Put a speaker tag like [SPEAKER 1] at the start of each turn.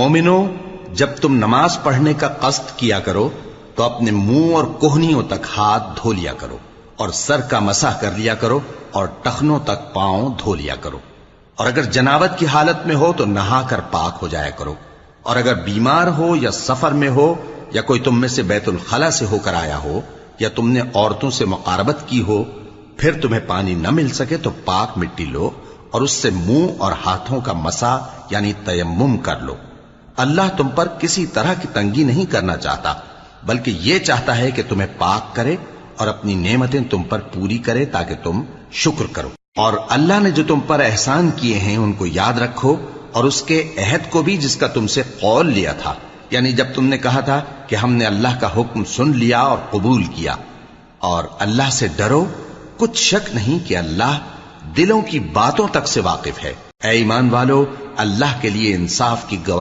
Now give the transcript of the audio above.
[SPEAKER 1] مومنو، جب تم نماز پڑھنے کا قصد کیا کرو تو اپنے منہ اور کوہنیوں تک ہاتھ دھو لیا کرو، اور سر کا مسح کر لیا کرو، اور ٹخنوں تک پاؤں دھو لیا کرو، اور اگر جنابت کی حالت میں ہو تو نہا کر پاک ہو جایا کرو، اور اگر بیمار ہو یا سفر میں ہو یا کوئی تم میں سے بیت الخلا سے ہو کر آیا ہو یا تم نے عورتوں سے مقاربت کی ہو، پھر تمہیں پانی نہ مل سکے تو پاک مٹی لو اور اس سے منہ اور ہاتھوں کا مسح یعنی تیمم کر لو۔ اللہ تم پر کسی طرح کی تنگی نہیں کرنا چاہتا، بلکہ یہ چاہتا ہے کہ تمہیں پاک کرے اور اپنی نعمتیں تم پر پوری کرے تاکہ تم شکر کرو۔ اور اللہ نے جو تم پر احسان کیے ہیں ان کو یاد رکھو، اور اس کے عہد کو بھی جس کا تم سے قول لیا تھا، یعنی جب تم نے کہا تھا کہ ہم نے اللہ کا حکم سن لیا اور قبول کیا۔ اور اللہ سے ڈرو، کچھ شک نہیں کہ اللہ دلوں کی باتوں تک سے واقف ہے۔ اے ایمان والو، اللہ کے لیے انصاف کی گواہی